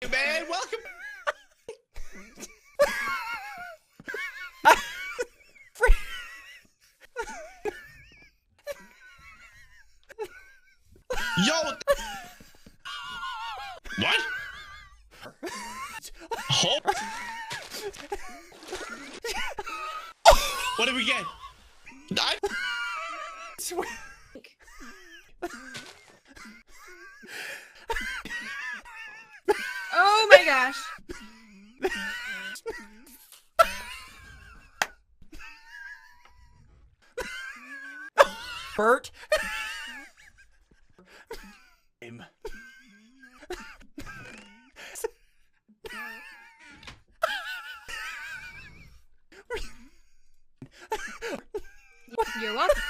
Man, welcome. Yo. What? Oh. What did we get? Oh my gosh. Bert. You're welcome.